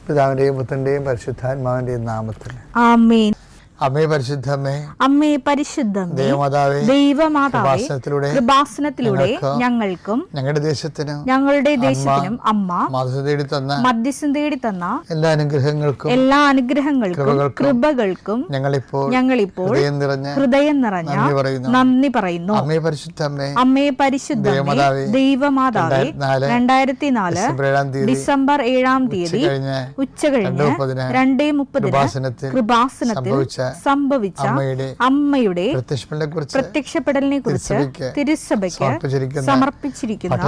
പിതാവിന്റെയും പുത്രന്റെയും പരിശുദ്ധാത്മാവിന്റെയും നാമത്തിൽ ആമേൻ. അമ്മേ പരിശുദ്ധമേ, അമ്മേ പരിശുദ്ധമേ, ദൈവമാതാവേ, ദൈവമാതാവേ, കൃപാസനത്തിലൂടെ ഞങ്ങൾക്കും ഞങ്ങളുടെ ദേശത്തിനും അമ്മ മധ്യസ്ഥം തേടി തന്ന എല്ലാ അനുഗ്രഹങ്ങൾക്കും കൃപകൾക്കും ഞങ്ങളിപ്പോൾ ഹൃദയം നിറഞ്ഞ നന്ദി പറയുന്നു. അമ്മേ പരിശുദ്ധമേ, അമ്മേ പരിശുദ്ധമേ, ദൈവമാതാവേ, 2004 ഡിസംബർ 7 ഉച്ചകഴിഞ്ഞ് 2:30 കൃപാസനത്തിൽ സംഭവിച്ച അമ്മയുടെ പ്രത്യക്ഷപ്പെടലിനെ കുറിച്ച് തിരുസഭയ്ക്ക് സമർപ്പിച്ചിരിക്കുന്ന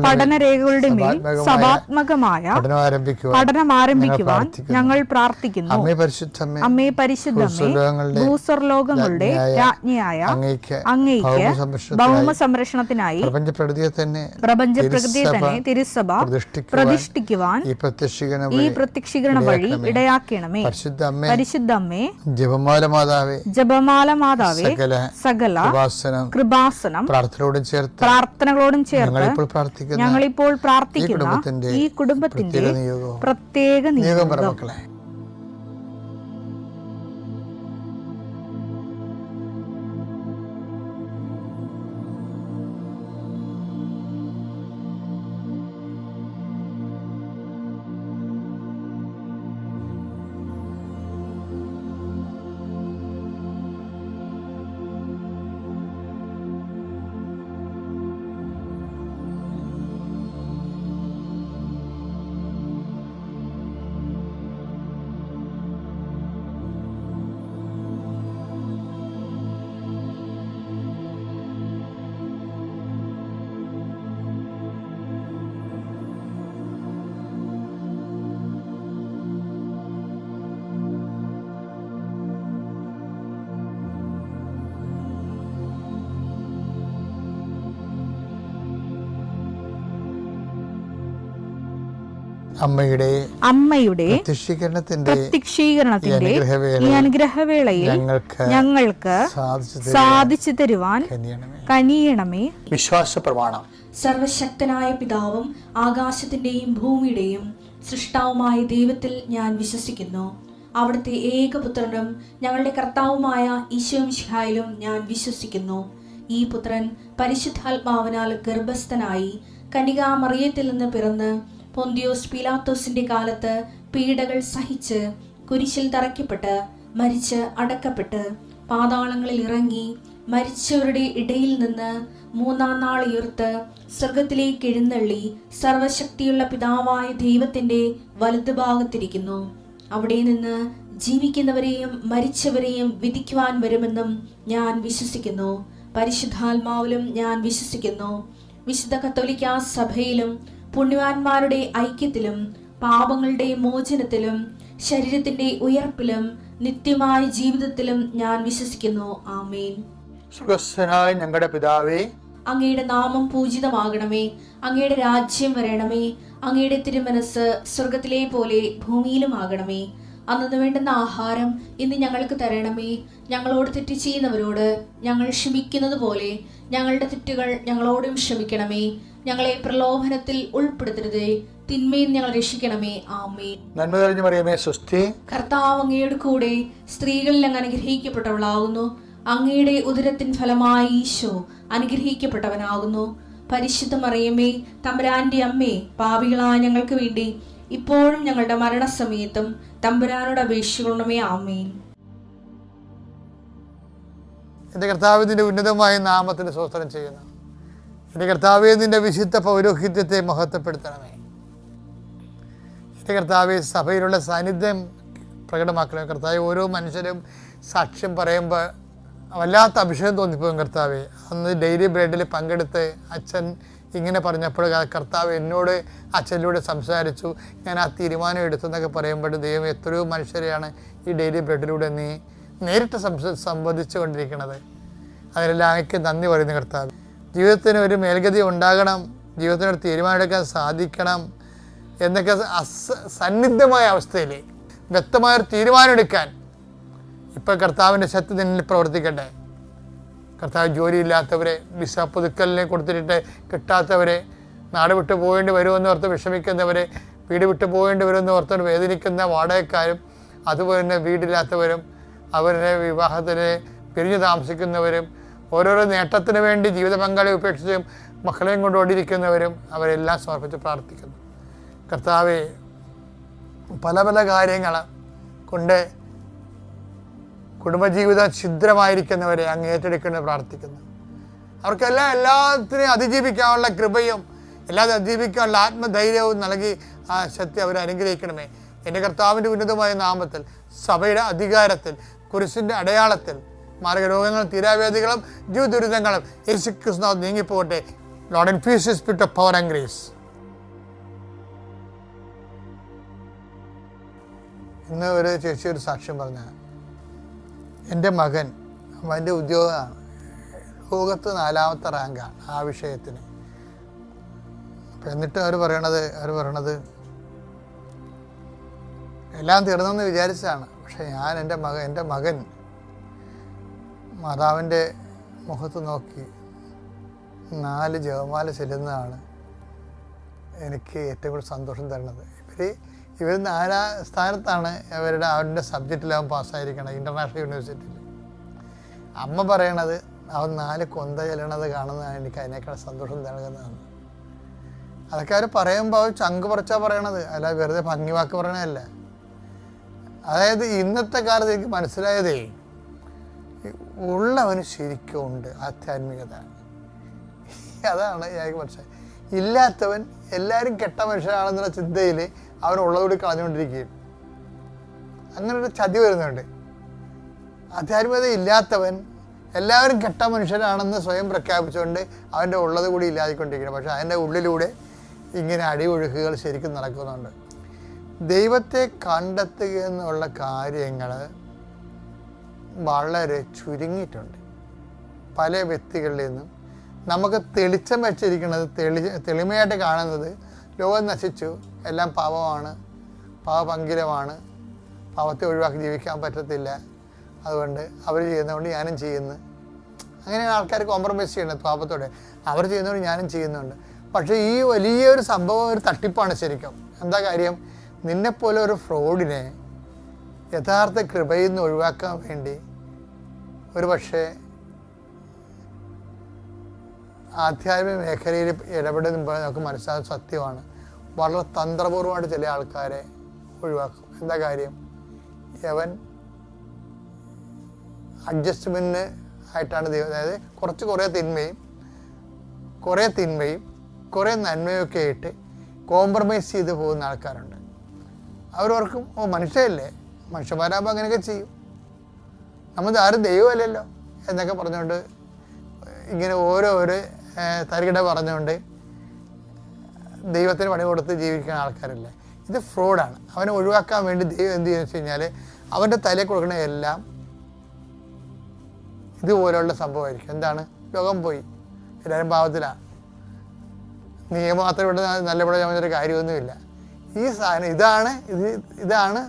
പഠനരേഖകളുടെ മേൽ സഭാത്മകമായ പഠനം ആരംഭിക്കുവാൻ ഞങ്ങൾ പ്രാർത്ഥിക്കുന്നു. അമ്മേ പരിശുദ്ധമേ, ഭൂസ്വർലോകങ്ങളുടെ രാജ്ഞിയായ അങ്ങയ്ക്ക് ഭൗമ സംരക്ഷണത്തിനായി പ്രപഞ്ചപ്രകൃതിയെ തന്നെ തിരുസഭ പ്രതിഷ്ഠിക്കുവാൻ ഈ പ്രത്യക്ഷീകരണ വഴി ഇടയാക്കണമേ. പരിശുദ്ധമ്മേ, ജപമാല മാതാവേ, സകല കൃപാസനം പ്രാർത്ഥനകളോടും ചേർത്ത് ഞങ്ങളിപ്പോൾ പ്രാർത്ഥിക്കുന്ന ഈ കുടുംബത്തിന്റെ പ്രത്യേക നിയോഗം. അമ്മയുടെ പ്രത്യക്ഷീകരണത്തിന്റെ ഈ അനുഗ്രഹവേളയിൽ ഞങ്ങൾക്ക് സാധിച്ചു തരുവാൻ കനിയണമേ. വിശ്വാസ പ്രമാണം. സർവശക്തനായ പിതാവും ആകാശത്തിന്റെയും ഭൂമിയുടെയും സൃഷ്ടാവുമായ ദൈവത്തിൽ ഞാൻ വിശ്വസിക്കുന്നു. അവിടുത്തെ ഏകപുത്രനും ഞങ്ങളുടെ കർത്താവുമായ ഈശോമിശിഹായിലും ഞാൻ വിശ്വസിക്കുന്നു. ഈ പുത്രൻ പരിശുദ്ധാത്മാവിനാൽ ഗർഭസ്ഥനായി കന്യകാമറിയത്തിൽ നിന്ന് പിറന്ന് പൊന്തിയോസ് പീലാത്തോസിന്റെ കാലത്ത് പീഡകൾ സഹിച്ച് കുരിശിൽ തറയ്ക്കപ്പെട്ട് മരിച്ച് അടക്കപ്പെട്ട് പാതാളങ്ങളിൽ ഇറങ്ങി മരിച്ചവരുടെ ഇടയിൽ നിന്ന് 3-ാം നാൾ ഉയർത്ത് സ്വർഗത്തിലേക്ക് എഴുന്നള്ളി സർവശക്തിയുള്ള പിതാവായ ദൈവത്തിന്റെ വലതുഭാഗത്തിരിക്കുന്നു. അവിടെ നിന്ന് ജീവിക്കുന്നവരെയും മരിച്ചവരെയും വിധിക്കുവാൻ വരുമെന്നും ഞാൻ വിശ്വസിക്കുന്നു. പരിശുദ്ധാത്മാവിലും ഞാൻ വിശ്വസിക്കുന്നു. വിശുദ്ധ കത്തോലിക്കാ സഭയിലും പുണ്യവാന്മാരുടെ ഐക്യത്തിലും പാപങ്ങളുടെ മോചനത്തിലും ശരീരത്തിന്റെ ഉയർപ്പിലും നിത്യമായ ജീവിതത്തിലും ഞാൻ വിശ്വസിക്കുന്നു. ആമേൻ. സ്വർഗ്ഗസ്ഥനായ ഞങ്ങളുടെ പിതാവേ, അങ്ങയുടെ നാമം പൂജിതമാകണമേ. അങ്ങയുടെ രാജ്യം വരണമേ. അങ്ങയുടെ തിരുമനസ് സ്വർഗത്തിലെ പോലെ ഭൂമിയിലും ആകണമേ. അന്നു വേണ്ടുന്ന ആഹാരം ഇന്ന് ഞങ്ങൾക്ക് തരണമേ. ഞങ്ങളോട് തെറ്റ് ചെയ്യുന്നവരോട് ഞങ്ങൾ ക്ഷമിക്കുന്നത് പോലെ ഞങ്ങളുടെ തെറ്റുകൾ ഞങ്ങളോടും ക്ഷമിക്കണമേ. ഞങ്ങളെ പ്രലോഭനത്തിൽ ഉൾപ്പെടുത്തരുതേ, തിന്മയിൽ ഞങ്ങൾ രക്ഷിക്കണമേ. ആമേൻ. നന്മ നിറഞ്ഞ മറിയമേ, സ്വസ്തി. കർത്താവ് അങ്ങയുടെ കൂടെ സ്ത്രീകളിൽ അങ്ങ് അനുഗ്രഹിക്കപ്പെട്ടവളാകുന്നു. അങ്ങയുടെ ഉദരത്തിൻ ഫലമായി ഈശോ അനുഗ്രഹിക്കപ്പെട്ടവനാകുന്നു. പരിശുദ്ധ മറിയമേ, തമ്പുരാന്റെ അമ്മേ, പാപികളായ ഞങ്ങൾക്ക് വേണ്ടി ഇപ്പോഴും ഞങ്ങളുടെ മരണസമയത്തും തമ്പുരാനോട് അപേക്ഷിക്കണമേ. ആമേൻ. എൻ്റെ കർത്താവിന്റെ ഉന്നതമായ നാമത്തിന് സ്തോത്രം ചെയ്യുന്നു. എൻ്റെ കർത്താവേ, നിന്റെ വിശുദ്ധ പൗരോഹിത്യത്തെ മഹത്വപ്പെടുത്തണമേ. എൻ്റെ കർത്താവേ, സഭയിലുള്ള സാന്നിധ്യം പ്രകടമാക്കണമേ. കർത്താവേ, ഓരോ മനുഷ്യരും സാക്ഷ്യം പറയുമ്പോൾ വല്ലാത്ത അഭിഷേകം തോന്നിപ്പോകും. കർത്താവേ, അന്ന് ഡെയിലി ബ്രെഡിൽ പങ്കെടുത്ത് അച്ഛൻ ഇങ്ങനെ പറഞ്ഞപ്പോൾ കർത്താവ് എന്നോട് അച്ഛനിലൂടെ സംസാരിച്ചു, ഞാൻ ആ തീരുമാനം എടുത്തെന്നൊക്കെ പറയുമ്പോൾ ദൈവം എത്രയോ മനുഷ്യരെയാണ് ഈ ഡെയിലി ബ്രെഡിലൂടെ നീ നേരിട്ട് സംവദിച്ചു കൊണ്ടിരിക്കുന്നത്. അതിലെല്ലാം അങ്ങക്ക് നന്ദി പറയുന്നു. കർത്താവ്, ജീവിതത്തിന് ഒരു മേൽഗതി ഉണ്ടാകണം, ജീവിതത്തിനൊരു തീരുമാനമെടുക്കാൻ സാധിക്കണം എന്നൊക്കെ സന്നിഗ്ധമായ അവസ്ഥയിൽ വ്യക്തമായൊരു തീരുമാനമെടുക്കാൻ ഇപ്പോൾ കർത്താവിൻ്റെ ശക്തി നിന്നിൽ പ്രവർത്തിക്കട്ടെ. കർത്താവ്, ജോലിയില്ലാത്തവരെ, വിസ പുതുക്കലിനെ കൊടുത്തിട്ട് കിട്ടാത്തവരെ, നാട് വിട്ടു പോകേണ്ടി വരുമെന്ന് ഓർത്ത് വിഷമിക്കുന്നവരെ, വീട് വിട്ടു പോകേണ്ടി വരുമെന്ന് ഓർത്തുകൊണ്ട് വേദനിക്കുന്ന വാടകക്കാരും, അതുപോലെ തന്നെ വീടില്ലാത്തവരും, അവരുടെ വിവാഹത്തിന് പിരിഞ്ഞു താമസിക്കുന്നവരും, ഓരോരോ നേട്ടത്തിന് വേണ്ടി ജീവിത പങ്കാളിയെ ഉപേക്ഷിച്ചും മക്കളെയും കൊണ്ട് ഓടിയിരിക്കുന്നവരും അവരെല്ലാം സമർപ്പിച്ച് പ്രാർത്ഥിക്കുന്നു. കർത്താവേ, പല പല കാര്യങ്ങൾ കൊണ്ട് കുടുംബജീവിതം ഛിദ്രമായിരിക്കുന്നവരെ അങ്ങ് ഏറ്റെടുക്കുന്നത് പ്രാർത്ഥിക്കുന്നു. അവർക്കെല്ലാം എല്ലാത്തിനെയും അതിജീവിക്കാനുള്ള കൃപയും എല്ലാതും അതിജീവിക്കാനുള്ള ആത്മധൈര്യവും നൽകി ആ ശക്തി അവരെ അനുഗ്രഹിക്കണമേ. എൻ്റെ കർത്താവിൻ്റെ ഉന്നതമായ നാമത്തിൽ, സഭയുടെ അധികാരത്തിൽ, കുരിശിൻ്റെ അടയാളത്തിൽ മാർഗരോഗങ്ങളും തീരാവേദികളും ജീവദുരിതങ്ങളും യേശുക്രിസ്തു നീങ്ങിപ്പോകട്ടെ. Lord infuse his spirit of power and grace. ഇന്ന് ഒരു ചേച്ചി ഒരു സാക്ഷ്യം പറഞ്ഞ, എൻ്റെ മകൻ, അവൻ്റെ ഉദ്യോഗമാണ്, ലോകത്ത് 4ാമത്തെ റാങ്കാണ് ആ വിഷയത്തിന്. അപ്പം എന്നിട്ട് അവർ പറയണത് എല്ലാം തീർന്നെന്ന് വിചാരിച്ചതാണ്. പക്ഷെ ഞാൻ എൻ്റെ മകൻ മാതാവിൻ്റെ മുഖത്ത് നോക്കി 4 ജപമാല ചെല്ലുന്നതാണ് എനിക്ക് ഏറ്റവും കൂടുതൽ സന്തോഷം തരുന്നത്. ഇവർ 4ാം സ്ഥാനത്താണ് അവരുടെ സബ്ജക്റ്റിൽ അവൻ പാസ്സായിരിക്കണം ഇൻ്റർനാഷണൽ യൂണിവേഴ്സിറ്റിയിൽ. അമ്മ പറയണത് അവൻ 4 കൊന്ത ചെല്ലണത് കാണുന്നതാണ് എനിക്ക് അതിനേക്കാൾ സന്തോഷം നൽകുന്നതാണ്. അതൊക്കെ അവർ പറയുമ്പോൾ അവർ ചങ്ക് പറിച്ചാൽ പറയണത്, അല്ല വെറുതെ ഭംഗി വാക്ക് പറയണതല്ല. അതായത് ഇന്നത്തെ കാലത്ത് എനിക്ക് മനസ്സിലായതേ, ഉള്ളവന് ശരിക്കും ഉണ്ട് ആധ്യാത്മികത. അതാണ് എനിക്ക് മനസ്സിലായത്. ഇല്ലാത്തവൻ എല്ലാവരും കെട്ട മനുഷ്യനാണെന്നുള്ള ചിന്തയിൽ അവനുള്ളതുകൂടി കളഞ്ഞുകൊണ്ടിരിക്കുകയും അങ്ങനൊരു ചതി വരുന്നുണ്ട്. ആധ്യാത്മികത ഇല്ലാത്തവൻ എല്ലാവരും കെട്ട മനുഷ്യരാണെന്ന് സ്വയം പ്രഖ്യാപിച്ചുകൊണ്ട് അവൻ്റെ ഉള്ളത് കൂടി ഇല്ലാതിക്കൊണ്ടിരിക്കണം. പക്ഷെ അതിൻ്റെ ഉള്ളിലൂടെ ഇങ്ങനെ അടിയൊഴുക്കുകൾ ശരിക്കും നടക്കുന്നുണ്ട്. ദൈവത്തെ കണ്ടെത്തുക എന്നുള്ള കാര്യങ്ങൾ വളരെ ചുരുങ്ങിയിട്ടുണ്ട്. പല വ്യക്തികളിൽ നിന്നും നമുക്ക് തെളിച്ചം വെച്ചിരിക്കുന്നത്, തെളിമയായിട്ട് കാണുന്നത് ലോകം നശിച്ചു, എല്ലാം പാപമാണ്, പാപപങ്കിലമാണ്, പാപത്തെ ഒഴിവാക്കി ജീവിക്കാൻ പറ്റത്തില്ല, അതുകൊണ്ട് അവർ ചെയ്യുന്നതുകൊണ്ട് ഞാനും ചെയ്യുന്നു. അങ്ങനെയാണ് ആൾക്കാർ കോംപ്രമൈസ് ചെയ്യുന്നത് പാപത്തോടെ. അവർ ചെയ്യുന്നതുകൊണ്ട് ഞാനും ചെയ്യുന്നുണ്ട്. പക്ഷേ ഈ വലിയൊരു സംഭവം ഒരു തട്ടിപ്പാണ് ശരിക്കും. എന്താ കാര്യം? നിന്നെപ്പോലെ ഒരു ഫ്രോഡിനെ യഥാർത്ഥ കൃപയിൽ നിന്ന് ഒഴിവാക്കാൻ വേണ്ടി ഒരു പക്ഷേ ആധ്യാത്മിക മേഖലയിൽ ഇടപെടുമ്പോൾ നമുക്ക് മനസ്സിലാകുന്ന സത്യമാണ്, വളരെ തന്ത്രപൂർവ്വമായിട്ട് ചില ആൾക്കാരെ ഒഴിവാക്കും. എന്താ കാര്യം? അവൻ അഡ്ജസ്റ്റ്മെൻറ്റിന് ആയിട്ടാണ് ദൈവം, അതായത് കുറേ തിന്മയും കുറേ നന്മയൊക്കെ ആയിട്ട് കോംപ്രമൈസ് ചെയ്ത് പോകുന്ന ആൾക്കാരുണ്ട്. അവരോർക്കും മനുഷ്യരല്ലേ, മനുഷ്യന്മാരാകുമ്പോൾ അങ്ങനെയൊക്കെ ചെയ്യും, നമ്മൾ ആരും ദൈവമല്ലല്ലോ എന്നൊക്കെ പറഞ്ഞുകൊണ്ട് ഇങ്ങനെ ഓരോരോ തരികിട പറഞ്ഞുകൊണ്ട് ദൈവത്തിന് പണി കൊടുത്ത് ജീവിക്കുന്ന ആൾക്കാരല്ലേ. ഇത് ഫ്രോഡാണ്. അവനെ ഒഴിവാക്കാൻ വേണ്ടി ദൈവം എന്ത് ചെയ്യുന്നത് വെച്ച് കഴിഞ്ഞാൽ അവൻ്റെ തലയിൽ കൊടുക്കണ എല്ലാം ഇതുപോലെയുള്ള സംഭവമായിരിക്കും. എന്താണ്? ലോകം പോയി, എല്ലാവരും പാവത്തിലാണ്, നിയമം മാത്രം ഇവിടെ നല്ലപോലെ ഒരു കാര്യമൊന്നുമില്ല. ഈ സാധനം ഇതാണ്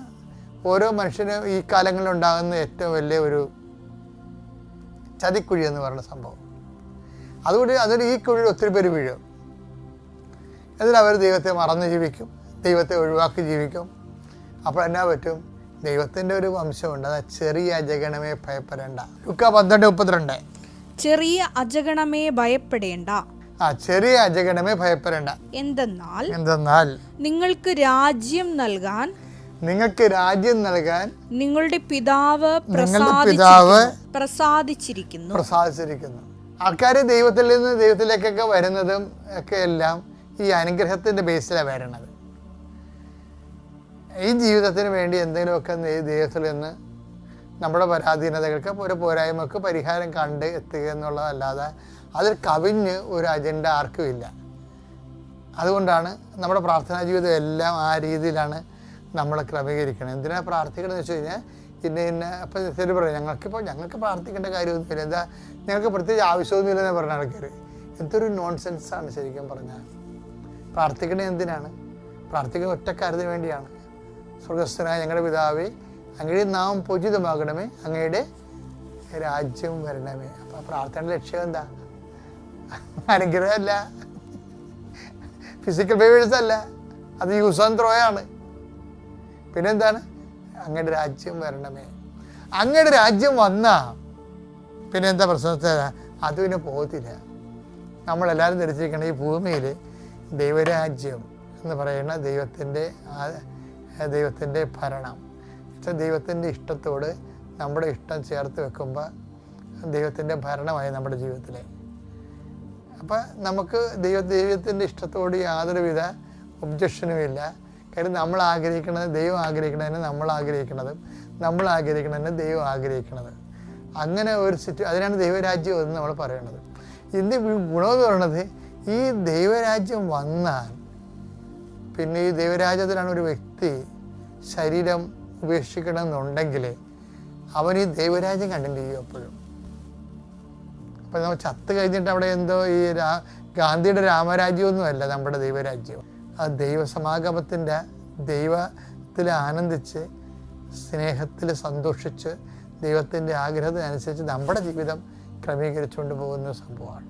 ഓരോ മനുഷ്യനും ഈ കാലങ്ങളിൽ ഉണ്ടാകുന്ന ഏറ്റവും വലിയ ഒരു ചതിക്കുഴി എന്ന് പറയുന്ന സംഭവം. അതുകൊണ്ട് ഈ കുഴിയിൽ ഒത്തിരി പേര് വീഴും. എന്നിട്ട് അവർ ദൈവത്തെ മറന്ന് ജീവിക്കും, ദൈവത്തെ ഒഴിവാക്കി ജീവിക്കും. അപ്പോൾ എന്നാ പറ്റും? ദൈവത്തിൻ്റെ ഒരു വംശമുണ്ട്, അത് ചെറിയ അജഗണമേ ഭയപ്പെടേണ്ട. ലൂക്കാ 12:32. ചെറിയ അജഗണമേ ഭയപ്പെടേണ്ട, ചെറിയ അജഗണമേ ഭയപ്പെടേണ്ട. എന്തെന്നാൽ നിങ്ങൾക്ക് രാജ്യം നൽകാൻ നിങ്ങളുടെ പിതാവ് പ്രസാദിച്ചിരിക്കുന്നു. ആൾക്കാർ ദൈവത്തിൽ നിന്ന് ദൈവത്തിലേക്കൊക്കെ വരുന്നതും ഒക്കെ എല്ലാം ഈ അനുഗ്രഹത്തിൻ്റെ ബേസിലാണ് വരണത്. ഈ ജീവിതത്തിന് വേണ്ടി എന്തെങ്കിലുമൊക്കെ ദൈവത്തിൽ നിന്ന് നമ്മുടെ പരാധീനതകൾക്ക് ഒരു പോരായ്മക്ക് പരിഹാരം കണ്ട് എത്തുക എന്നുള്ളതല്ലാതെ അതിൽ കവിഞ്ഞ് ഒരു അജണ്ട ആർക്കും ഇല്ല. അതുകൊണ്ടാണ് നമ്മുടെ പ്രാർത്ഥനാ ജീവിതം എല്ലാം ആ രീതിയിലാണ് നമ്മൾ ക്രമീകരിക്കണം. എന്തിനാണ് പ്രാർത്ഥിക്കണമെന്ന് വെച്ച് കഴിഞ്ഞാൽ അപ്പം ശരി പറയും, ഞങ്ങൾക്ക് പ്രാർത്ഥിക്കേണ്ട കാര്യമൊന്നുമില്ല, എന്താ ഞങ്ങൾക്ക് പ്രത്യേകിച്ച് ആവശ്യമൊന്നുമില്ലെന്ന് പറഞ്ഞ ആൾക്കാർ. എന്തൊരു നോൺസെൻസാണ് ശരിക്കും പറഞ്ഞാൽ. പ്രാർത്ഥിക്കണത് എന്തിനാണ്? പ്രാർത്ഥിക്കുന്ന ഒറ്റ കാര്യത്തിന് വേണ്ടിയാണ്. സ്വർഗസ്ഥനായ ഞങ്ങളുടെ പിതാവേ, അങ്ങയുടെ നാമം പൂജിതമാകണമേ, അങ്ങയുടെ രാജ്യം വരണമേ. അപ്പം പ്രാർത്ഥനയുടെ ലക്ഷ്യം എന്താ? അനുഗ്രഹമല്ല, ഫിസിക്കൽ ഫേവേഴ്സ് അല്ല, അത് യൂസ് ആൻഡ് ത്രോ ആണ്. പിന്നെന്താണ്? അങ്ങയുടെ രാജ്യം വരണമേ. അങ്ങയുടെ രാജ്യം വന്നാ പിന്നെ എന്താ പ്രശ്നത്തെ? അത് പിന്നെ പോകത്തില്ല. നമ്മളെല്ലാവരും ധരിച്ചിരിക്കണം ഈ ഭൂമിയിൽ ദൈവരാജ്യം എന്ന് പറയുന്ന ദൈവത്തിൻ്റെ ഭരണം. ദൈവത്തിൻ്റെ ഇഷ്ടത്തോട് നമ്മുടെ ഇഷ്ടം ചേർത്ത് വെക്കുമ്പോൾ ദൈവത്തിൻ്റെ ഭരണമായി നമ്മുടെ ജീവിതത്തിൽ. അപ്പം നമുക്ക് ദൈവത്തിൻ്റെ ഇഷ്ടത്തോട് യാതൊരുവിധ ഒബ്ജക്ഷനുമില്ല. കാര്യം നമ്മൾ ആഗ്രഹിക്കുന്നത് ദൈവം ആഗ്രഹിക്കണതിന് നമ്മൾ ആഗ്രഹിക്കുന്നതും നമ്മൾ ആഗ്രഹിക്കണതിന് ദൈവം ആഗ്രഹിക്കുന്നത്. അങ്ങനെ ഒരു അതിനാണ് ദൈവരാജ്യം എന്ന് നമ്മൾ പറയുന്നത്. ഇതിൻ്റെ ഗുണമെന്ന് പറയുന്നത് ഈ ദൈവരാജ്യം വന്നാൽ പിന്നെ ഈ ദൈവരാജ്യത്തിലാണ് ഒരു വ്യക്തി ശരീരം ഉപേക്ഷിക്കണമെന്നുണ്ടെങ്കിൽ അവൻ ഈ ദൈവരാജ്യം കണ്ടിന്യൂ ചെയ്യും എപ്പോഴും. അപ്പം നമ്മൾ ചത്ത് കഴിഞ്ഞിട്ട് അവിടെ എന്തോ ഈ ഗാന്ധിയുടെ രാമരാജ്യമൊന്നുമല്ല നമ്മുടെ ദൈവരാജ്യം. ആ ദൈവസമാഗമത്തിൻ്റെ ദൈവത്തിൽ ആനന്ദിച്ച് സ്നേഹത്തിൽ സന്തോഷിച്ച് ദൈവത്തിൻ്റെ ആഗ്രഹത്തിനനുസരിച്ച് നമ്മുടെ ജീവിതം ക്രമീകരിച്ചുകൊണ്ട് പോകുന്ന സംഭവമാണ്.